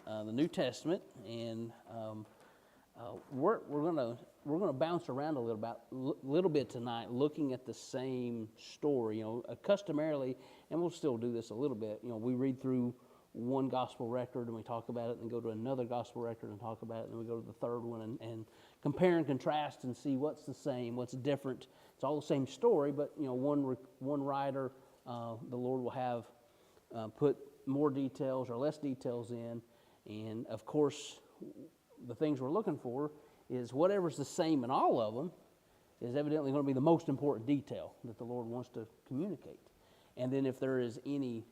in the New Testament, and we're gonna bounce around a little bit tonight, looking at the same story. Customarily, and we'll still do this a little bit. We read through one gospel record and we talk about it, and then go to another gospel record and talk about it, and then we go to the third one and compare and contrast and see what's the same, what's different. It's all the same story, but one writer, the Lord will have put more details or less details in, and of course, the things we're looking for is whatever's the same in all of them is evidently going to be the most important detail that the Lord wants to communicate. And then if there is any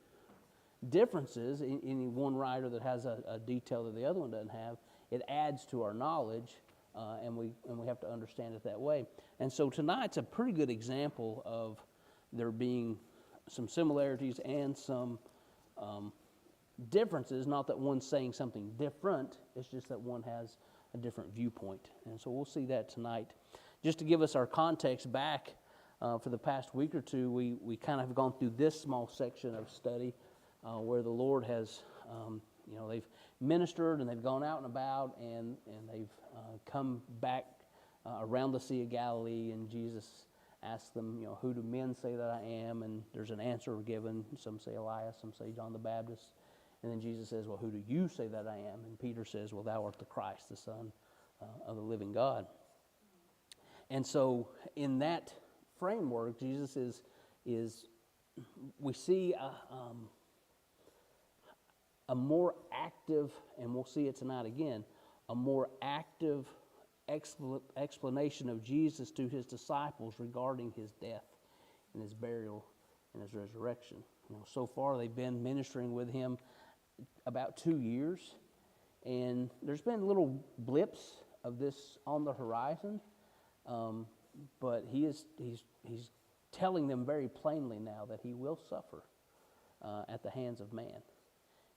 differences, any one writer that has a detail that the other one doesn't have, it adds to our knowledge, and we have to understand it that way. And so tonight's a pretty good example of there being some similarities and some differences. Not that one's saying something different, it's just that one has a different viewpoint. And so we'll see that tonight. Just to give us our context back, for the past week or two, we kind of have gone through this small section of study where the Lord has, they've ministered and they've gone out and about, and they've come back around the Sea of Galilee, and Jesus asked them, who do men say that I am? And there's an answer given. Some say Elias, some say John the Baptist. And then Jesus says, well, who do you say that I am? And Peter says, well, thou art the Christ, the Son of the living God. And so in that framework, Jesus is we see a more active, and we'll see it tonight again, a more active explanation of Jesus to his disciples regarding his death and his burial and his resurrection. So far they've been ministering with him about 2 years, and there's been little blips of this on the horizon, but he's telling them very plainly now that he will suffer at the hands of man.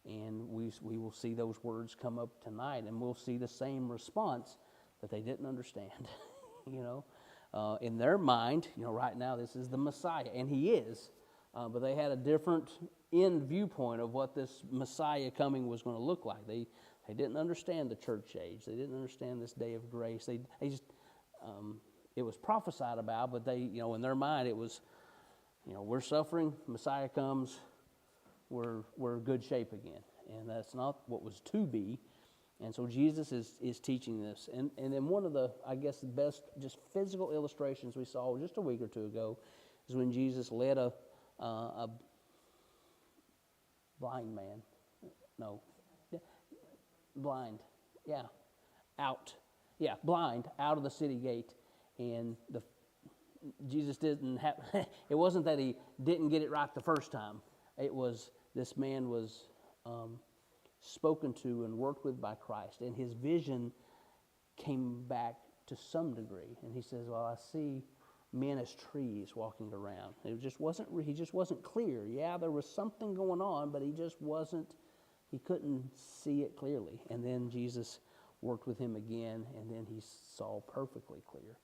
And we will see those words come up tonight, and we'll see the same response that they didn't understand. In their mind, right now this is the Messiah, and he is, but they had a different end viewpoint of what this Messiah coming was going to look like. They didn't understand the church age. They didn't understand this day of grace. They just it was prophesied about, but they, in their mind it was, we're suffering, Messiah comes, we're in good shape again. And that's not what was to be. And so Jesus is teaching this. And then one of the, I guess, the best just physical illustrations we saw just a week or two ago is when Jesus led a blind man. No. Blind. Yeah. Out. Yeah, blind, out of the city gate. And Jesus didn't have, it wasn't that he didn't get it right the first time. It was, this man was spoken to and worked with by Christ, and his vision came back to some degree. And he says, well, I see men as trees walking around. He just wasn't clear. Yeah, there was something going on, but he couldn't see it clearly. And then Jesus worked with him again, and then he saw perfectly clear.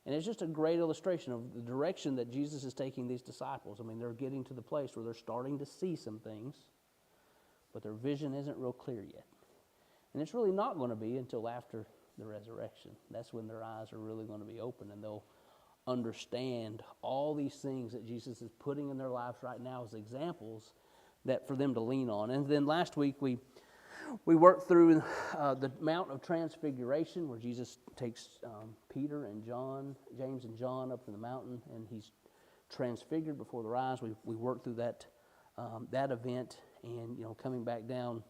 And it's just a great illustration of the direction that Jesus is taking these disciples. I mean, they're getting to the place where they're starting to see some things, but their vision isn't real clear yet. And it's really not going to be until after the resurrection. That's when their eyes are really going to be open, and they'll understand all these things that Jesus is putting in their lives right now as examples that for them to lean on. And then last week we worked through the Mount of Transfiguration, where Jesus takes Peter and John, James and John up to the mountain, and he's transfigured before their eyes. We worked through that event, and coming back down,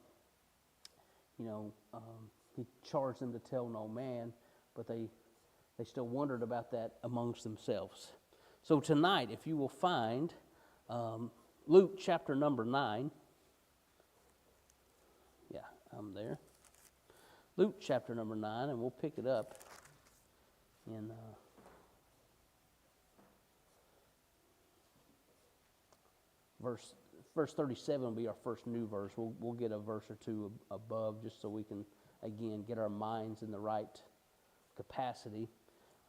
he charged them to tell no man, but they still wondered about that amongst themselves. So tonight, if you will find Luke chapter number 9. I'm there. Luke chapter number 9, and we'll pick it up in verse 37 will be our first new verse. We'll get a verse or two above just so we can, again, get our minds in the right capacity.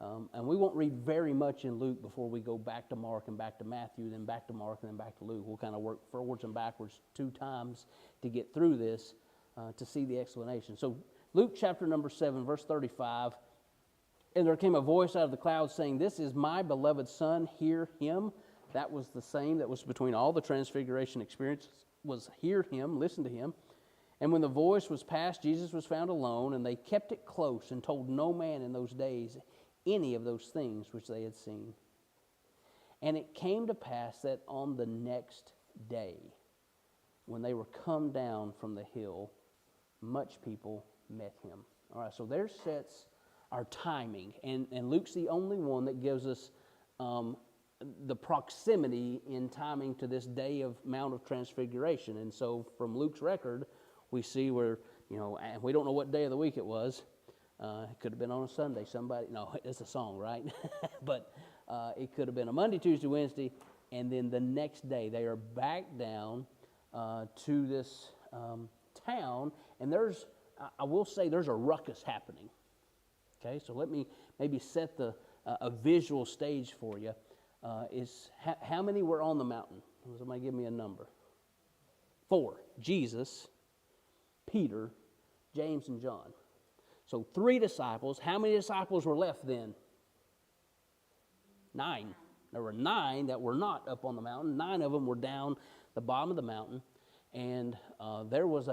And we won't read very much in Luke before we go back to Mark and back to Matthew, then back to Mark and then back to Luke. We'll kind of work forwards and backwards 2 times to get through this. to see the explanation. So Luke chapter number 7, verse 35, and there came a voice out of the cloud saying, "This is my beloved Son, hear him." That was the same that was between all the transfiguration experiences, was hear him, listen to him. And when the voice was past, Jesus was found alone, and they kept it close and told no man in those days any of those things which they had seen. And it came to pass that on the next day, when they were come down from the hill, much people met him. All right, so there sets our timing. And Luke's the only one that gives us the proximity in timing to this day of Mount of Transfiguration. And so from Luke's record, we see where, and we don't know what day of the week it was. It could have been on a Sunday. It's a song, right? But it could have been a Monday, Tuesday, Wednesday, and then the next day they are back down to this town, and I will say there's a ruckus happening. Okay, so let me maybe set a visual stage for you. How many were on the mountain? Somebody give me a number. 4. Jesus, Peter, James, and John. So 3 disciples. How many disciples were left then? 9. There were 9 that were not up on the mountain. 9 of them were down the bottom of the mountain, and there was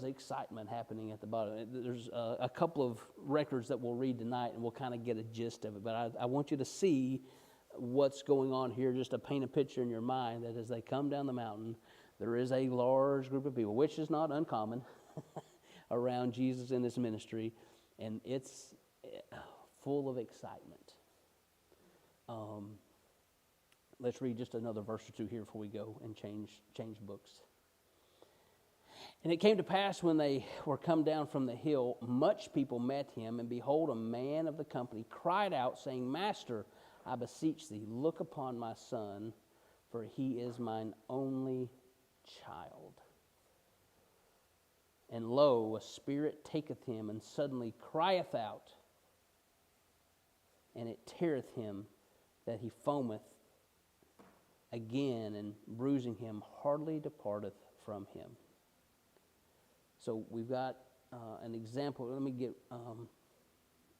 excitement happening at the bottom. There's a couple of records that we'll read tonight, and we'll kind of get a gist of it. But I want you to see what's going on here, just to paint a picture in your mind that as they come down the mountain, there is a large group of people, which is not uncommon, around Jesus in this ministry, and it's full of excitement. Let's read just another verse or two here before we go and change books. And it came to pass when they were come down from the hill, much people met him, and behold, a man of the company cried out, saying, "Master, I beseech thee, look upon my son, for he is mine only child. And lo, a spirit taketh him, and suddenly crieth out, and it teareth him, that he foameth again, and bruising him hardly departeth from him." So we've got an example. Let me get,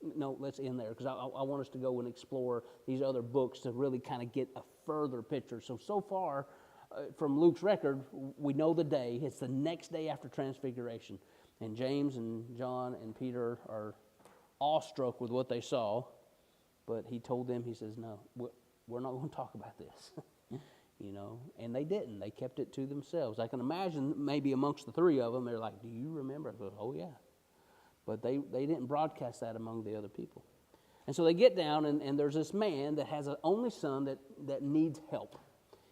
let's end there, because I want us to go and explore these other books to really kind of get a further picture. So far, from Luke's record, we know the day. It's the next day after Transfiguration. And James and John and Peter are awestruck with what they saw. But he told them, he says, "No, we're not going to talk about this." And they didn't. They kept it to themselves. I can imagine maybe amongst the 3 of them, they're like, "Do you remember?" I go, "Oh, yeah." But they didn't broadcast that among the other people. And so they get down, and there's this man that has an only son that needs help.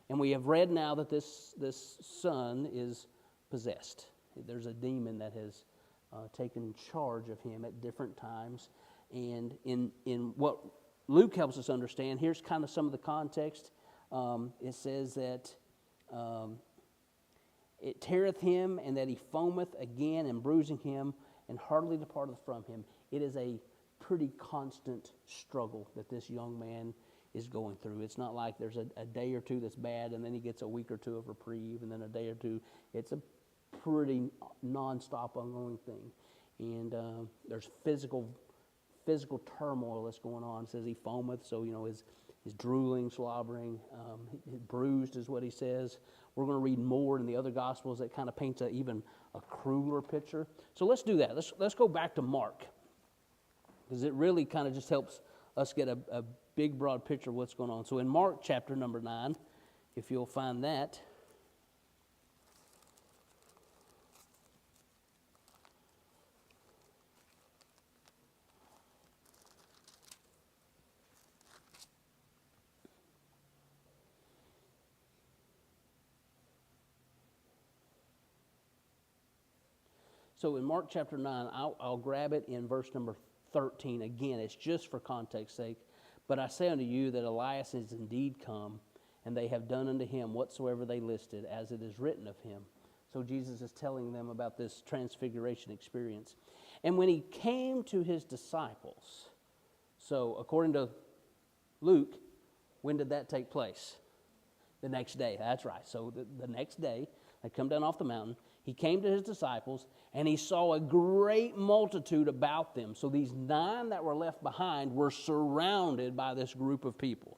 And we have read now that this son is possessed. There's a demon that has taken charge of him at different times. And in what Luke helps us understand, here's kind of some of the context. It says that it teareth him, and that he foameth again, and bruising him, and hardly departeth from him. It is a pretty constant struggle that this young man is going through. It's not like there's a day or two that's bad, and then he gets a week or two of reprieve, and then a day or two. It's a pretty nonstop ongoing thing. And there's physical turmoil that's going on. It says he foameth, so his drooling, slobbering, bruised is what he says. We're going to read more in the other Gospels that kind of paints even a crueler picture. So let's do that. Let's go back to Mark, because it really kind of just helps us get a big, broad picture of what's going on. So in Mark chapter number 9, if you'll find that. So in Mark chapter 9, I'll grab it in verse number 13. Again, it's just for context's sake. "But I say unto you that Elias is indeed come, and they have done unto him whatsoever they listed, as it is written of him." So Jesus is telling them about this transfiguration experience. "And when he came to his disciples," so according to Luke, when did that take place? The next day, that's right. So the next day, they come down off the mountain. he came to his disciples, and he saw a great multitude about them. So these 9 that were left behind were surrounded by this group of people.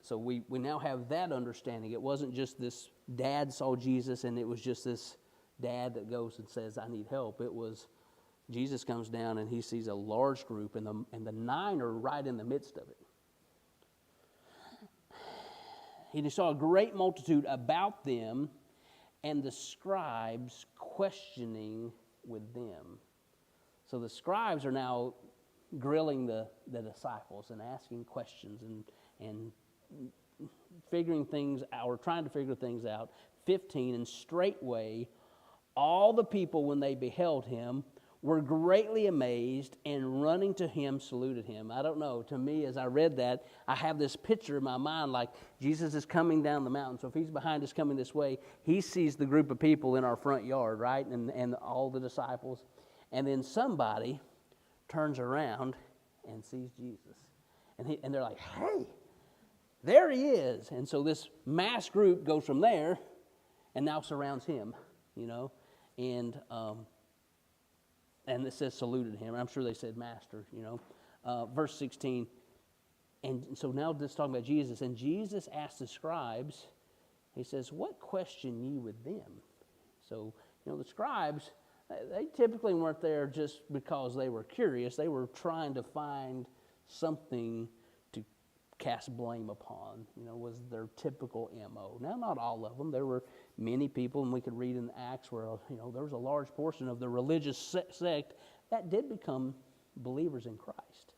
So we now have that understanding. It wasn't just this dad saw Jesus, and it was just this dad that goes and says, I need help. It was Jesus comes down, and he sees a large group, and the 9 are right in the midst of it. He saw a great multitude about them, and the scribes questioning with them. So the scribes are now grilling the disciples and asking questions and figuring things out, or trying to figure things out. 15, and straightway all the people, when they beheld him, were greatly amazed, and running to him saluted him. I don't know, to me as I read that, I have this picture in my mind like Jesus is coming down the mountain. So if he's behind us coming this way, he sees the group of people in our front yard, right? And all the disciples. And then somebody turns around and sees Jesus. And they're like, hey, there he is. And so this mass group goes from there and now surrounds him, and it says saluted him. I'm sure they said master, Verse 16. And so now this is talking about Jesus. And Jesus asked the scribes, he says, what question ye with them? So, the scribes, they typically weren't there just because they were curious. They were trying to find something to cast blame upon, was their typical MO. Now, not all of them. There were many people, and we could read in Acts where, there was a large portion of the religious sect that did become believers in Christ.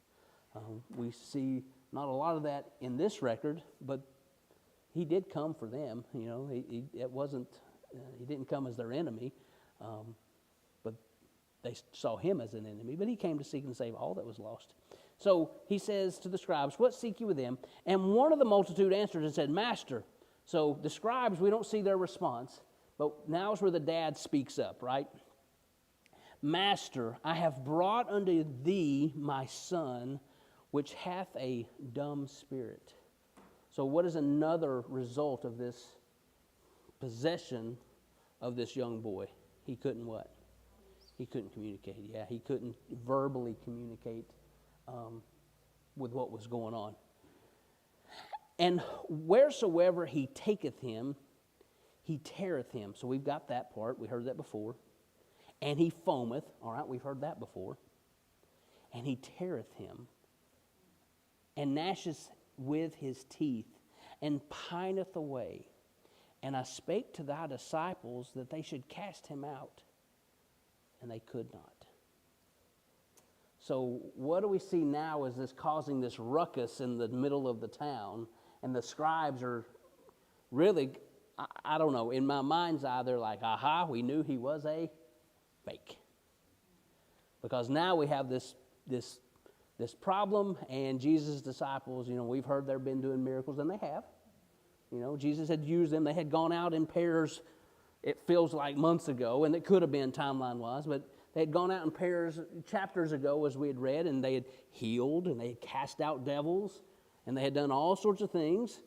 We see not a lot of that in this record, but he did come for them. He didn't come as their enemy, but they saw him as an enemy. But he came to seek and save all that was lost. So he says to the scribes, what seek you with them? And one of the multitude answered and said, Master. So the scribes, we don't see their response, but now is where the dad speaks up, right? Master, I have brought unto thee my son, which hath a dumb spirit. So what is another result of this possession of this young boy? He couldn't what? He couldn't communicate. Yeah, he couldn't verbally communicate with what was going on. And wheresoever he taketh him, he teareth him. So we've got that part. We heard that before. And he foameth. All right, we've heard that before. And he teareth him, and gnasheth with his teeth, and pineth away. And I spake to thy disciples that they should cast him out, and they could not. So what do we see now is this causing this ruckus in the middle of the town, and the scribes are really, I don't know, in my mind's eye, they're like, aha, we knew he was a fake. Because now we have this problem, and Jesus' disciples, we've heard they've been doing miracles, and they have. Jesus had used them. They had gone out in pairs, it feels like months ago, and it could have been timeline-wise, but they had gone out in pairs chapters ago, as we had read, and they had healed, and they had cast out devils, and they had done all sorts of things,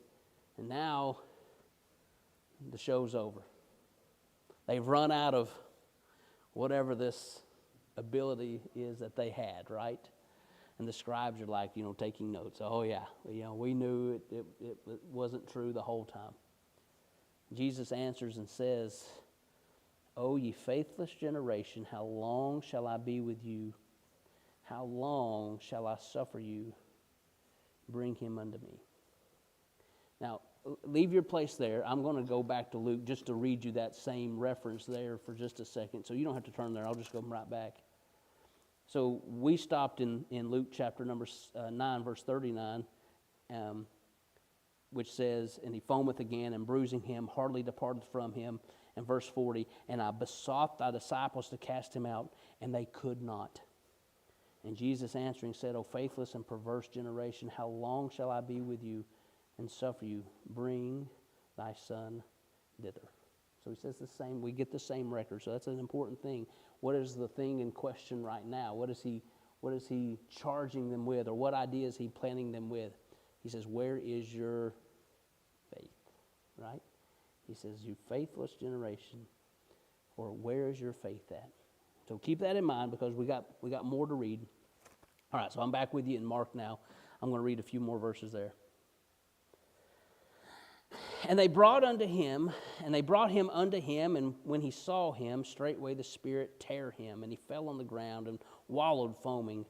and now the show's over. They've run out of whatever this ability is that they had, right? And the scribes are like, taking notes. Oh, yeah, we knew it wasn't true the whole time. Jesus answers and says, O ye faithless generation, how long shall I be with you? How long shall I suffer you? Bring him unto me. Now, leave your place there. I'm going to go back to Luke just to read you that same reference there for just a second. So you don't have to turn there. I'll just go right back. So we stopped in Luke chapter number 9, verse 39, which says, and he foameth again, and bruising him, hardly departed from him. And verse 40, and I besought thy disciples to cast him out, and they could not. And Jesus answering said, O faithless and perverse generation, how long shall I be with you and suffer you? Bring thy son thither. So he says the same, we get the same record. So that's an important thing. What is the thing in question right now? What is he charging them with, or what idea is he planning them with? He says, where is your faith? Right? He says, you faithless generation, or where is your faith at? So keep that in mind because we got more to read. All right, so I'm back with you in Mark now. I'm going to read a few more verses there. And they brought him unto him, and when he saw him, straightway the spirit tare him, and he fell on the ground and wallowed foaming.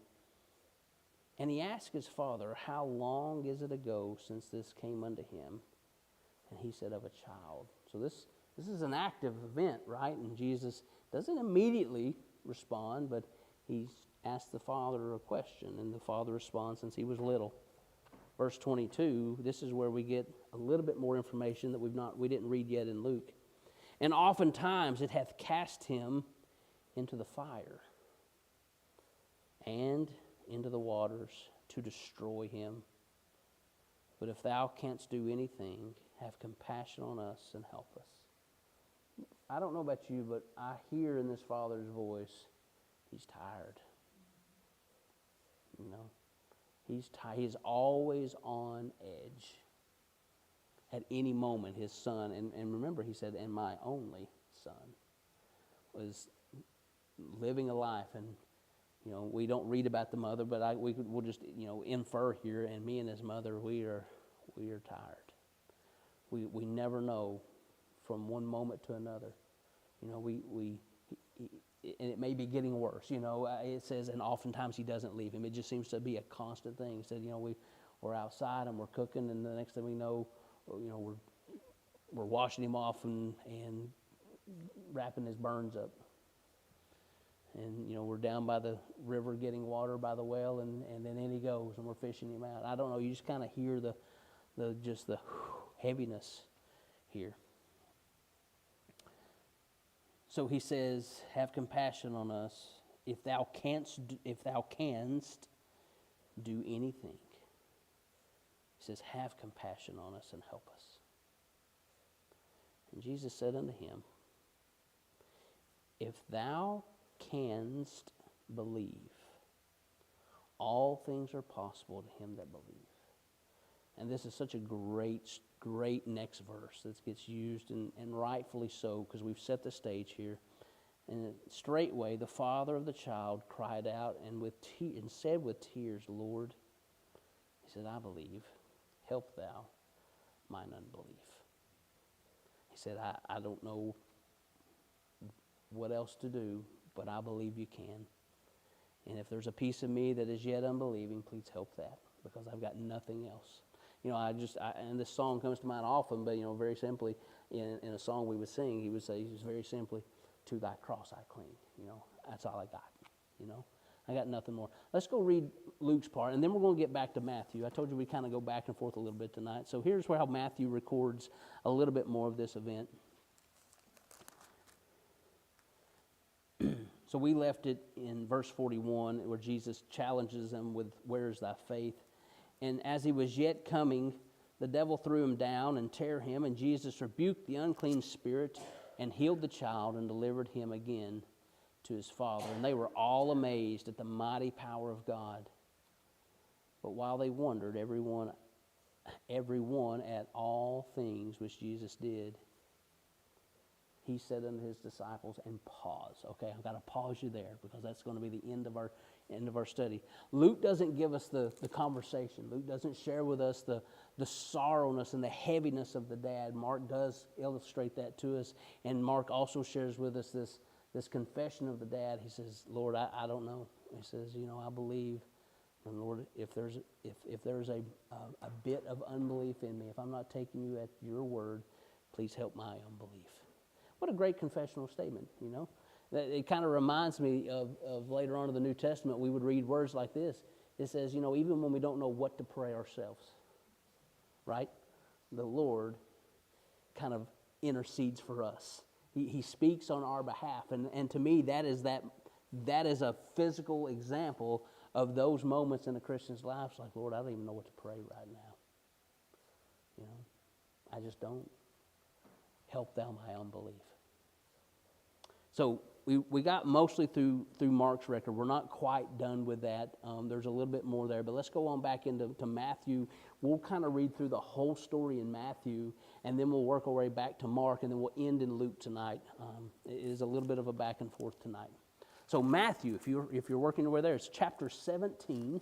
And he asked his father, how long is it ago since this came unto him? And he said, of a child. So this is an active event, right? And Jesus doesn't immediately respond, but he's asked the father a question, and the father responds since he was little. Verse 22, this is where we get a little bit more information that we didn't read yet in Luke. And oftentimes it hath cast him into the fire and into the waters to destroy him. But if thou canst do anything, have compassion on us and help us. I don't know about you, but I hear in this father's voice, he's tired. You know, he's tired. He's always on edge. At any moment, his son, and remember he said, and my only son, was living a life. And, you know, we don't read about the mother, but we'll just, you know, infer here, and me and his mother, we are tired. We never know from one moment to another. You know, and it may be getting worse. You know, it says, and oftentimes he doesn't leave him. It just seems to be a constant thing. He said, you know, we're outside and we're cooking, and the next thing we know, you know, we're washing him off and wrapping his burns up. And, you know, we're down by the river getting water by the well, and then in he goes, and we're fishing him out. I don't know, you just kind of hear the heaviness here. So he says, have compassion on us if thou canst do anything. He says, have compassion on us and help us. And Jesus said unto him, if thou canst believe, all things are possible to him that believe. And this is such a great next verse that gets used, and rightfully so, because we've set the stage here. And straightway the father of the child cried out and said with tears, Lord, he said, I believe, help thou mine unbelief. He said, I don't know what else to do, but I believe you can. And if there's a piece of me that is yet unbelieving, please help that, because I've got nothing else. You know, and this song comes to mind often, but, you know, very simply, in a song we would sing, he would say, very simply, to thy cross I cling. You know, that's all I got. You know, I got nothing more. Let's go read Luke's part, and then we're going to get back to Matthew. I told you we kind of go back and forth a little bit tonight. So here's how Matthew records a little bit more of this event. So we left it in verse 41, where Jesus challenges them with, where is thy faith? And as he was yet coming, the devil threw him down and tare him, and Jesus rebuked the unclean spirit and healed the child and delivered him again to his father. And they were all amazed at the mighty power of God. But while they wondered, everyone at all things which Jesus did, he said unto his disciples, and pause. Okay, I've got to pause you there, because that's going to be the end of our study. Luke doesn't give us the conversation. Luke doesn't share with us the sorrowness and the heaviness of the dad. Mark does illustrate that to us, and Mark also shares with us this confession of the dad. He says, Lord, I don't know. He says, you know, I believe, and Lord, if there's a bit of unbelief in me, if I'm not taking you at your word, please help my unbelief. What a great confessional statement, you know. It kind of reminds me of later on in the New Testament, we would read words like this. It says, you know, even when we don't know what to pray ourselves, right? The Lord kind of intercedes for us. He speaks on our behalf. And to me, that is a physical example of those moments in a Christian's life. It's like, Lord, I don't even know what to pray right now. You know, I just don't. Help thou my unbelief. So we got mostly through Mark's record. We're not quite done with that. There's a little bit more there, but let's go on back into Matthew. We'll kind of read through the whole story in Matthew, and then we'll work our way back to Mark, and then we'll end in Luke tonight. It is a little bit of a back and forth tonight. So Matthew, if you're working your way there, it's chapter 17.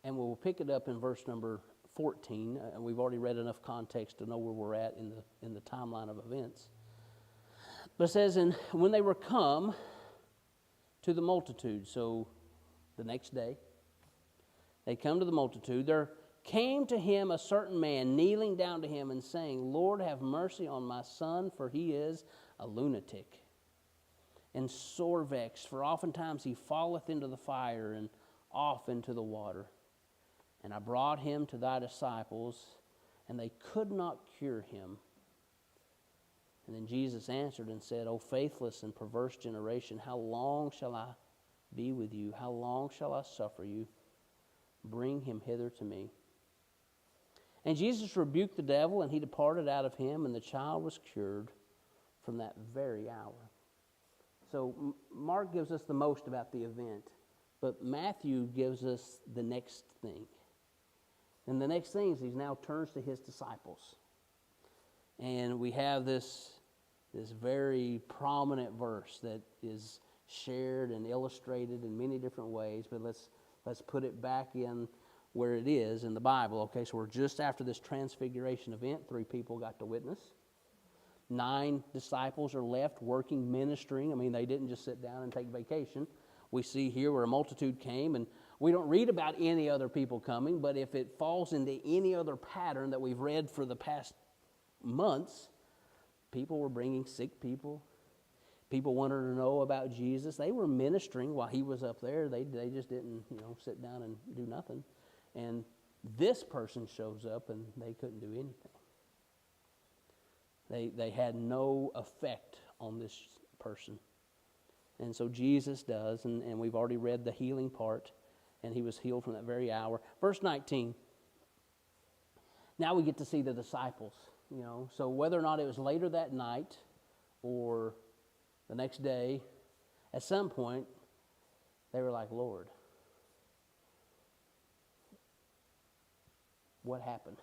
And we'll pick it up in verse number 14. We've already read enough context to know where we're at in the timeline of events. But it says, and when they were come to the multitude, so the next day, they come to the multitude, there came to him a certain man, kneeling down to him and saying, Lord, have mercy on my son, for he is a lunatic, and sore vexed, for oftentimes he falleth into the fire and off into the water. And I brought him to thy disciples, and they could not cure him. And then Jesus answered and said, O faithless and perverse generation, how long shall I be with you? How long shall I suffer you? Bring him hither to me. And Jesus rebuked the devil, and he departed out of him, and the child was cured from that very hour. So Mark gives us the most about the event, but Matthew gives us the next thing. And the next thing is he now turns to his disciples. And we have this very prominent verse that is shared and illustrated in many different ways, but let's put it back in where it is in the Bible. Okay, so we're just after this transfiguration event. 3 people got to witness. 9 disciples are left working, ministering. I mean, they didn't just sit down and take vacation. We see here where a multitude came, and we don't read about any other people coming, but if it falls into any other pattern that we've read for the past months, people were bringing sick people. People wanted to know about Jesus. They were ministering while he was up there. They just didn't, sit down and do nothing. And this person shows up, and they couldn't do anything. They had no effect on this person. And so Jesus does, and we've already read the healing part, and he was healed from that very hour. Verse 19, now we get to see the disciples, So whether or not it was later that night or the next day, at some point, they were like, Lord, what happened?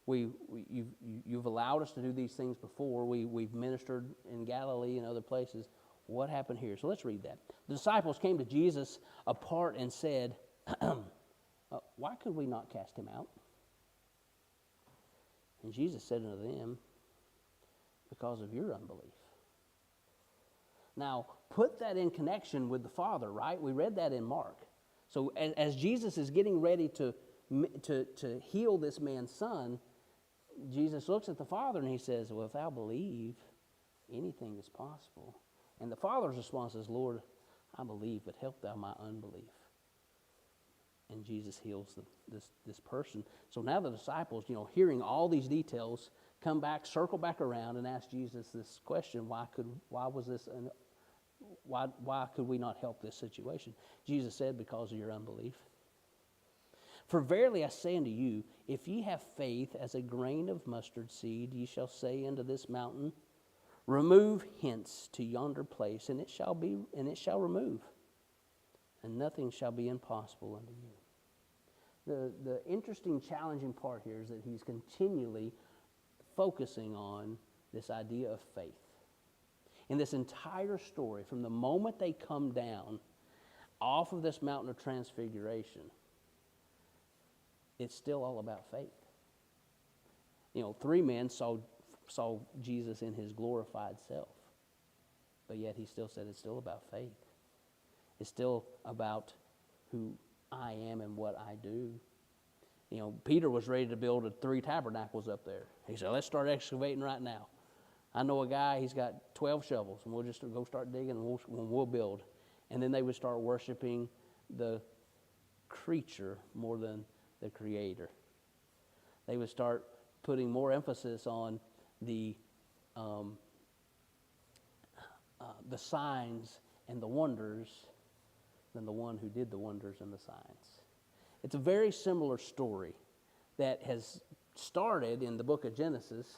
You've allowed us to do these things before. We've ministered in Galilee and other places. What happened here? So let's read that. The disciples came to Jesus apart and said, why could we not cast him out? And Jesus said unto them, because of your unbelief. Now, put that in connection with the Father, right? We read that in Mark. So as Jesus is getting ready to heal this man's son, Jesus looks at the Father and he says, well, if thou believe, anything is possible. And the Father's response is, Lord, I believe, but help thou my unbelief. And Jesus heals this person. So now the disciples, hearing all these details, come back, circle back around, and ask Jesus this question: Why could we not help this situation? Jesus said, because of your unbelief. For verily I say unto you, if ye have faith as a grain of mustard seed, ye shall say unto this mountain, remove hence to yonder place, and it shall remove, and nothing shall be impossible unto you. The interesting, challenging part here is that he's continually focusing on this idea of faith. In this entire story, from the moment they come down off of this mountain of transfiguration, it's still all about faith. 3 men saw Jesus in his glorified self, but yet he still said it's still about faith. It's still about who I am and what I do. Peter was ready to build 3 tabernacles up there. He said, let's start excavating right now. I know a guy, he's got 12 shovels, and we'll just go start digging, and we'll build. And then they would start worshiping the creature more than the creator. They would start putting more emphasis on the signs and the wonders than the one who did the wonders and the signs. It's a very similar story that has started in the book of Genesis,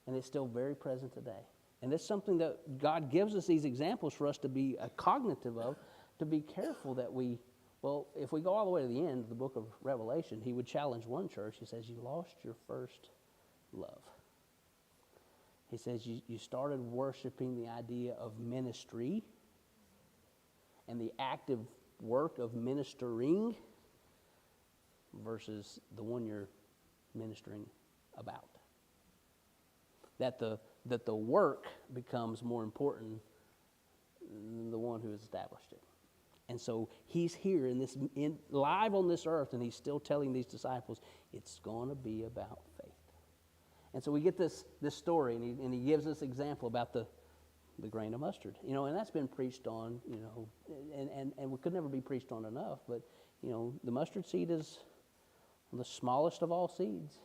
and it's still very present today. And it's something that God gives us these examples for us to be cognitive of, to be careful that we, well, if we go all the way to the end of the book of Revelation, he would challenge one church. He says, you lost your first love. He says, you started worshiping the idea of ministry and the active work of ministering versus the one you're ministering about. That the work becomes more important than the one who has established it. And so he's here live on this earth, and he's still telling these disciples, it's going to be about faith. And so we get this story, and he gives us example about the grain of mustard. And that's been preached on, and it could never be preached on enough, but, the mustard seed is the smallest of all seeds.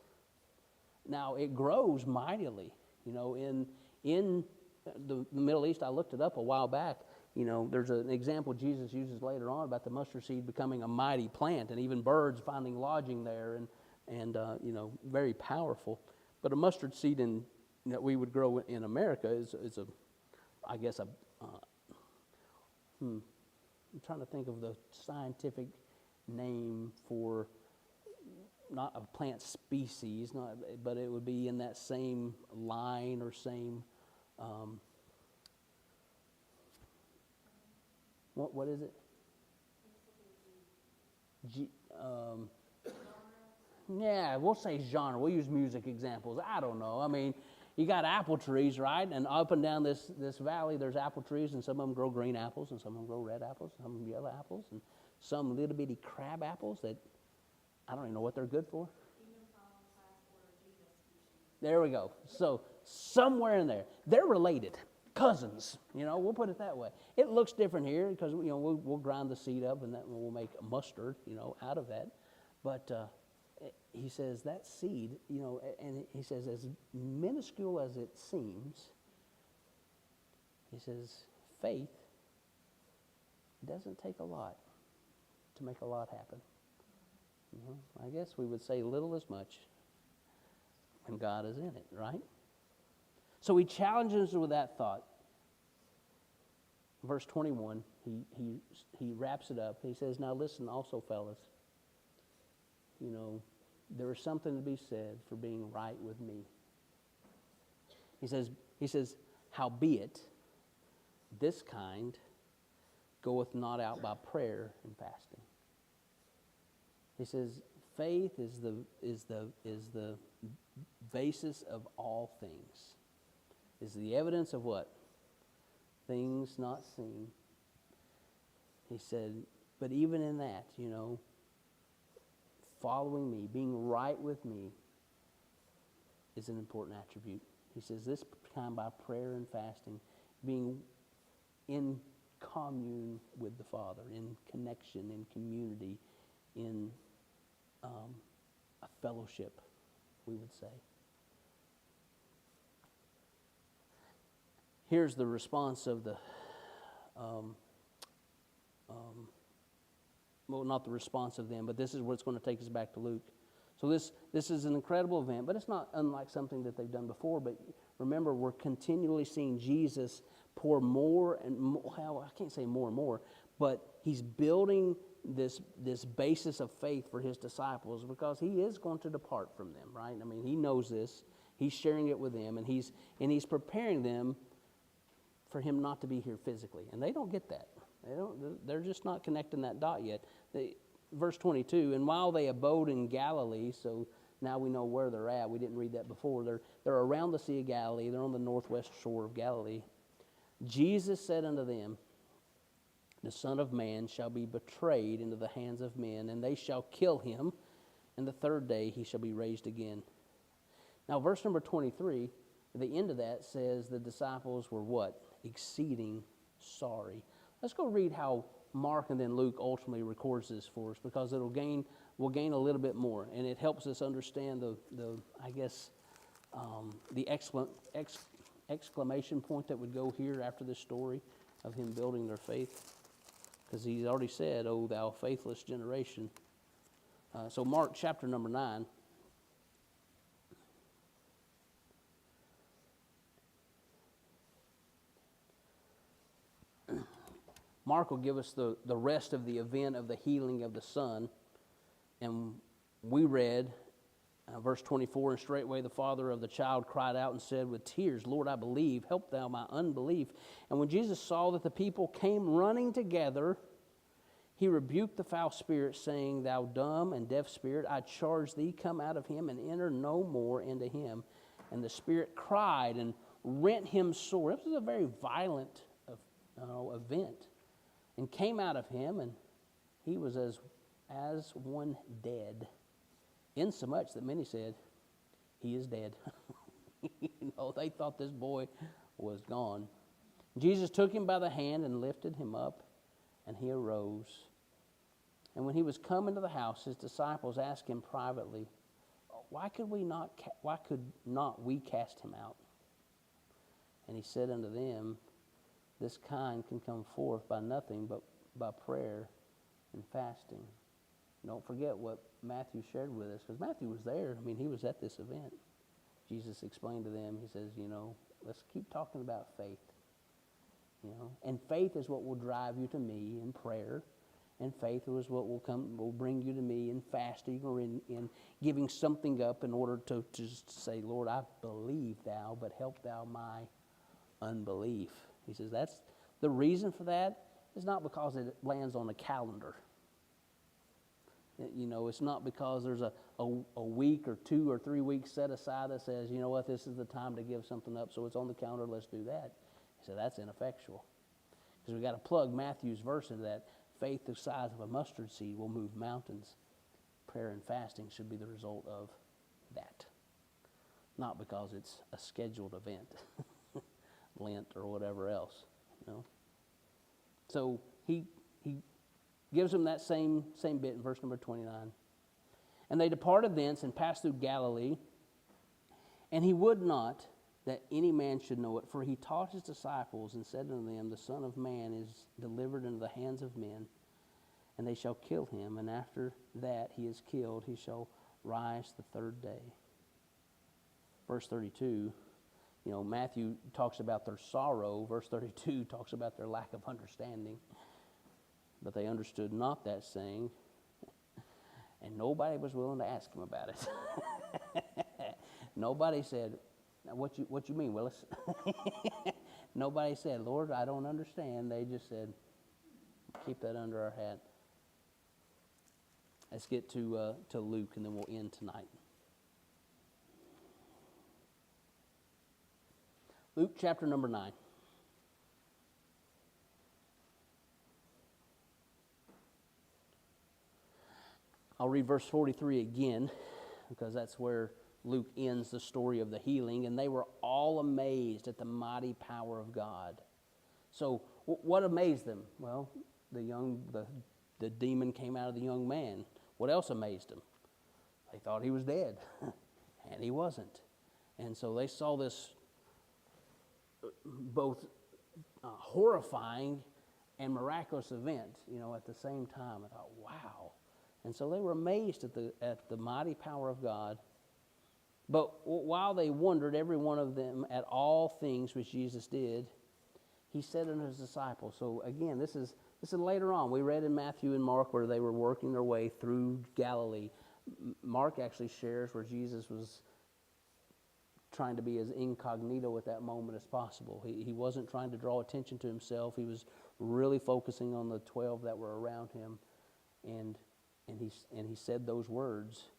Now, it grows mightily. In the Middle East, I looked it up a while back. There's an example Jesus uses later on about the mustard seed becoming a mighty plant, and even birds finding lodging there, and very powerful. But a mustard seed that we would grow in America is I'm trying to think of the scientific name for not a plant species, but it would be in that same line or same. What is it? Yeah, we'll say genre. We'll use music examples. I don't know. I mean, you got apple trees, right? And up and down this valley, there's apple trees, and some of them grow green apples, and some of them grow red apples, and some of them yellow apples, and some little bitty crab apples that I don't even know what they're good for. There we go. So somewhere in there, they're related. Cousins, we'll put it that way. It looks different here because, we'll grind the seed up and we'll make mustard, out of that. But he says that seed, and he says as minuscule as it seems, he says faith doesn't take a lot to make a lot happen. I guess we would say little as much when God is in it, right? So he challenges with that thought. Verse 21, he wraps it up. He says, now listen also, fellas, there is something to be said for being right with me. He says, howbeit, this kind goeth not out by prayer and fasting. He says, faith is the basis of all things. Is the evidence of what? Things not seen. He said, but even in that, following me, being right with me, is an important attribute. He says this kind by prayer and fasting, being in commune with the Father, in connection, in community, in a fellowship, we would say. Here's the response of the, well, not the response of them, but this is what's going to take us back to Luke. So this is an incredible event, but it's not unlike something that they've done before. But remember, we're continually seeing Jesus pour more and more, well, I can't say more and more, but he's building this basis of faith for his disciples because he is going to depart from them, right? I mean, he knows this. He's sharing it with them, and he's preparing them for him not to be here physically. And they don't get that. They're just not connecting that dot yet. Verse 22, and while they abode in Galilee, so now we know where they're at. We didn't read that before. They're around the Sea of Galilee. They're on the northwest shore of Galilee. Jesus said unto them, the Son of Man shall be betrayed into the hands of men, and they shall kill him, and the third day he shall be raised again. Now, verse number 23, at the end of that says the disciples were what? Exceeding sorry. Let's go read how Mark and then Luke ultimately records this for us, because we'll gain a little bit more, and it helps us understand the exclamation point that would go here after this story. of him building their faith, because he's already said, "O thou faithless generation." So Mark chapter number 9. Mark will give us the rest of the event of the healing of the son. And we read verse 24, "And straightway the father of the child cried out and said with tears, Lord, I believe, help thou my unbelief. And when Jesus saw that the people came running together, he rebuked the foul spirit, saying, Thou dumb and deaf spirit, I charge thee, come out of him and enter no more into him. And the spirit cried and rent him sore." This was a very violent event. "And came out of him, and he was as one dead, insomuch that many said, He is dead." They thought this boy was gone. Jesus took him by the hand and lifted him up, and he arose. And when he was come into the house, his disciples asked him privately, Why could not we cast him out? And he said unto them, This kind can come forth by nothing but by prayer and fasting. Don't forget what Matthew shared with us, because Matthew was there. He was at this event. Jesus explained to them, he says, let's keep talking about faith. And faith is what will drive you to me in prayer. And faith is what will bring you to me in fasting or in giving something up in order to just say, Lord, I believe thou, but help thou my unbelief. He says that's the reason for that is not because it lands on a calendar. It's not because there's a week or 2 or 3 weeks set aside that says, you know what, this is the time to give something up, so it's on the calendar, let's do that. He said that's ineffectual. Because we've got to plug Matthew's verse into that. Faith the size of a mustard seed will move mountains. Prayer and fasting should be the result of that. Not because it's a scheduled event, Lent or whatever else. So he gives them that same bit in verse number 29. "And they departed thence and passed through Galilee, and he would not that any man should know it, for he taught his disciples and said unto them, The Son of Man is delivered into the hands of men, and they shall kill him, and after that he is killed, he shall rise the third day." Verse 32, Matthew talks about their sorrow. Verse 32 talks about their lack of understanding. "But they understood not that saying, and nobody was willing to ask him about it." Nobody said, what you mean, Willis? Nobody said, Lord, I don't understand. They just said, keep that under our hat. Let's get to Luke, and then we'll end tonight. Luke chapter number 9. I'll read verse 43 again, because that's where Luke ends the story of the healing. "And they were all amazed at the mighty power of God." So what amazed them? Well, the demon came out of the young man. What else amazed them? They thought he was dead, and he wasn't. And so they saw this both horrifying and miraculous event, at the same time. I thought, wow. And so they were amazed at the mighty power of God. "But while they wondered, every one of them, at all things which Jesus did, he said unto his disciples." So again, this is later on. We read in Matthew and Mark where they were working their way through Galilee. Mark actually shares where Jesus was trying to be as incognito at that moment as possible. He wasn't trying to draw attention to himself. He was really focusing on the 12 that were around him. And he said those words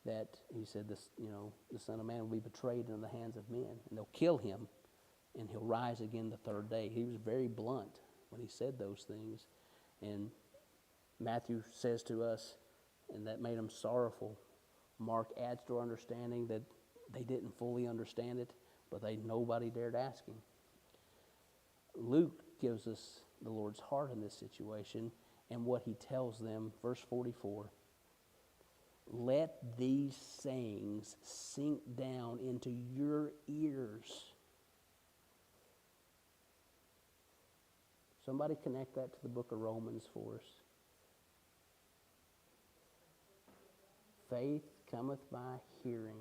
that he said, the Son of Man will be betrayed into the hands of men, and they'll kill him, and he'll rise again the third day. He was very blunt when he said those things. And Matthew says to us, and that made him sorrowful. Mark adds to our understanding that they didn't fully understand it, but nobody dared ask him. Luke gives us the Lord's heart in this situation and what he tells them. Verse 44, "Let these sayings sink down into your ears." Somebody connect that to the book of Romans for us. Faith cometh by hearing.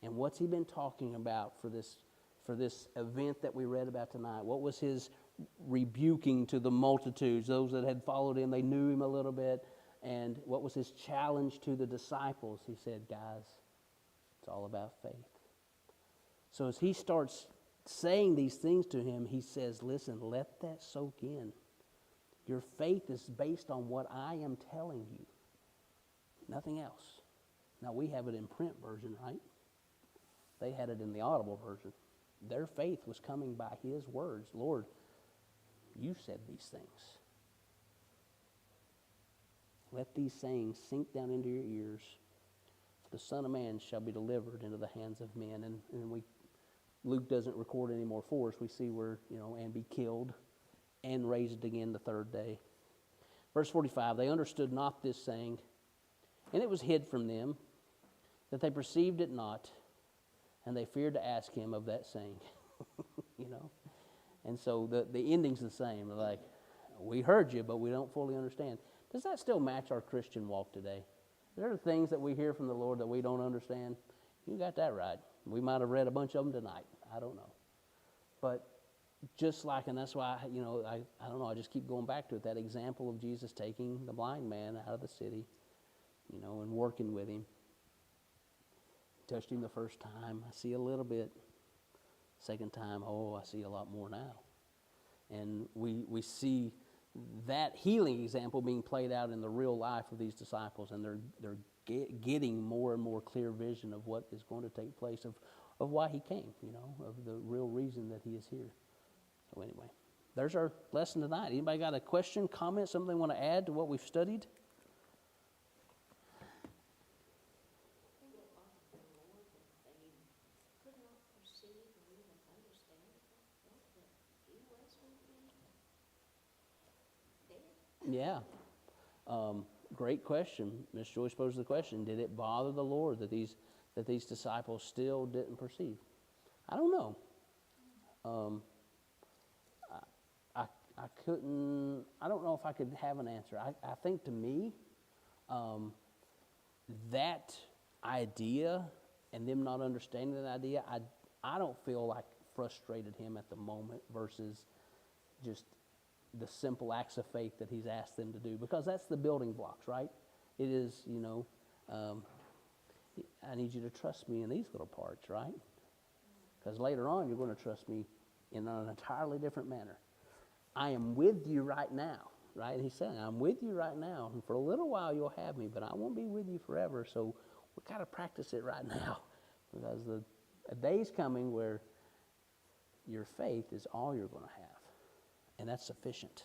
And what's he been talking about for this event that we read about tonight? What was his rebuking to the multitudes, those that had followed him? They knew him a little bit. And what was his challenge to the disciples? He said, guys, it's all about faith. So as he starts saying these things to him, he says, listen, let that soak in. Your faith is based on what I am telling you. Nothing else. Now, we have it in print version, right? They had it in the audible version. Their faith was coming by his words. Lord, you said these things. Let these sayings sink down into your ears. The Son of Man shall be delivered into the hands of men. And Luke doesn't record any more for us. We see where, and be killed and raised again the third day. Verse 45, they understood not this saying, and it was hid from them, that they perceived it not, and they feared to ask him of that saying. And so the ending's the same. They're like, we heard you, but we don't fully understand. Does that still match our Christian walk today? There are things that we hear from the Lord that we don't understand. You got that right. We might have read a bunch of them tonight. I don't know. But just like, and that's why, I don't know, I just keep going back to it, that example of Jesus taking the blind man out of the city, and working with him. Touched him the first time. I see a little bit. Second time, I see a lot more now. And we see that healing example being played out in the real life of these disciples, and they're getting more and more clear vision of what is going to take place, of why he came, of the real reason that he is here. So anyway, there's our lesson tonight. Anybody got a question, comment, something they want to add to what we've studied? Yeah. Great question. Miss Joyce posed the question, did it bother the Lord that these disciples still didn't perceive? I don't know. I don't know if I could have an answer. I think to me, that idea and them not understanding that idea, I don't feel like frustrated him at the moment versus just the simple acts of faith that he's asked them to do, because that's the building blocks, right? It is, I need you to trust me in these little parts, right? Because later on you're going to trust me in an entirely different manner. I am with you right now, right? He's saying, I'm with you right now, and for a little while you'll have me, but I won't be with you forever, so we've got to practice it right now, because a day's coming where your faith is all you're going to have. And that's sufficient.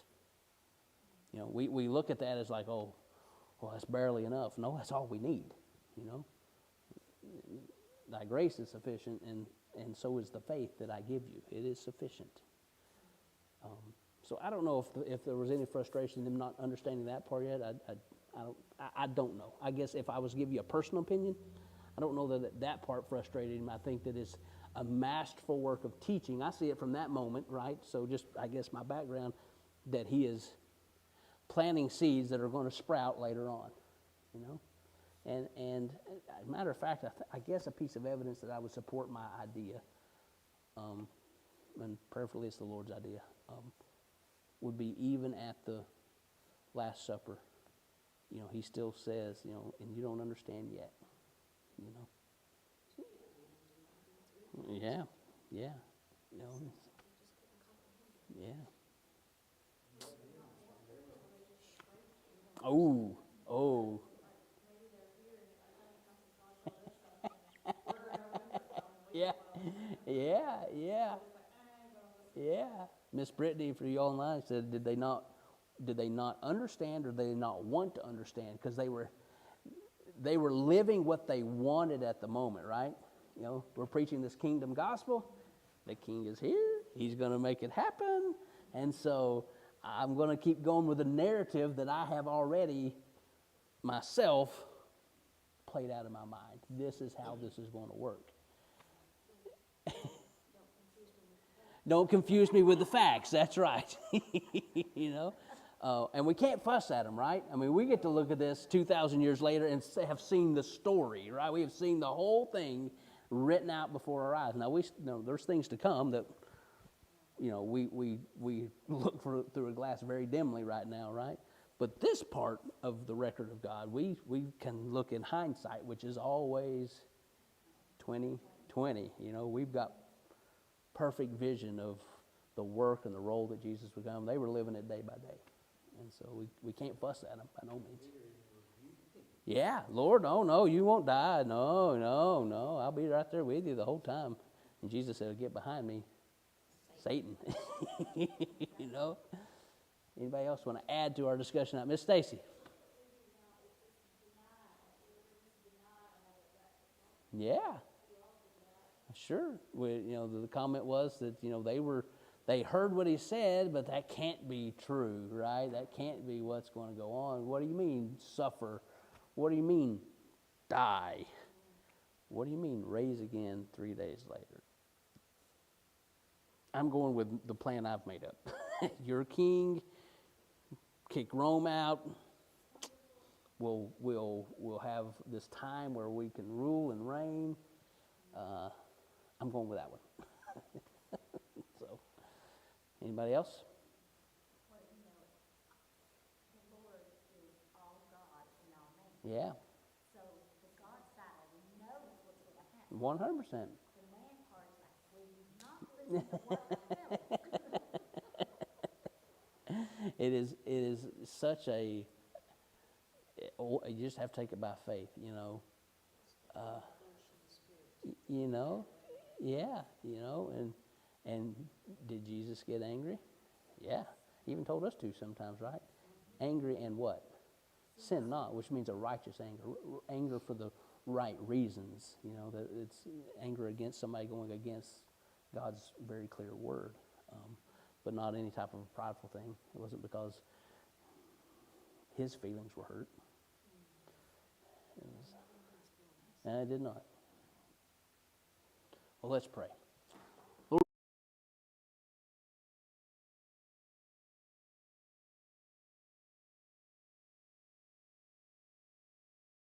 We look at that as like, well, that's barely enough. No, that's all we need. Thy grace is sufficient, and so is the faith that I give you. It is sufficient. So I don't know if there was any frustration in them not understanding that part yet. I don't know. I guess if I was to give you a personal opinion, I don't know that part frustrated him. I think that it's a masterful work of teaching. I see it from that moment, right? So just, I guess, my background, that he is planting seeds that are going to sprout later on, And as a matter of fact, I guess a piece of evidence that I would support my idea, and prayerfully it's the Lord's idea, would be even at the Last Supper. He still says, and you don't understand yet, Yeah, yeah, yeah. Oh. Yeah. Miss Brittany, for you all online, said, did they not understand, or did they not want to understand? Because they were living what they wanted at the moment, right? We're preaching this kingdom gospel. The king is here. He's going to make it happen. And so I'm going to keep going with the narrative that I have already myself played out in my mind. This is how this is going to work. Don't confuse me with the facts. That's right. You know? And we can't fuss at them, right? I mean, we get to look at this 2,000 years later and have seen the story, right? We have seen the whole thing written out before our eyes. Now, there's things to come that, we look through a glass very dimly right now, right? But this part of the record of God, we can look in hindsight, which is always 2020. We've got perfect vision of the work and the role that Jesus would come. They were living it day by day. And so we can't fuss at them by no means. Yeah, Lord, no, you won't die. No, I'll be right there with you the whole time. And Jesus said, get behind me, Satan. Anybody else want to add to our discussion? Miss Stacy. Yeah, sure. The comment was that they heard what he said, but that can't be true, right? That can't be what's going to go on. What do you mean suffer? What do you mean die? What do you mean raise again 3 days later? I'm going with the plan I've made up. You're king. Kick Rome out. We'll have this time where we can rule and reign. I'm going with that one. So, anybody else? Well, the Lord is all God and all man. Yeah. So the God side knows what's going to happen. 100%. The man part is like, will you not listen to what I'm telling you? It is such a. You just have to take it by faith, Yeah, and did Jesus get angry? Yeah, he even told us to sometimes, right? Angry and what? Sin not, which means a righteous anger for the right reasons. That it's anger against somebody going against God's very clear word, but not any type of a prideful thing. It wasn't because his feelings were hurt. I did not. Well, let's pray.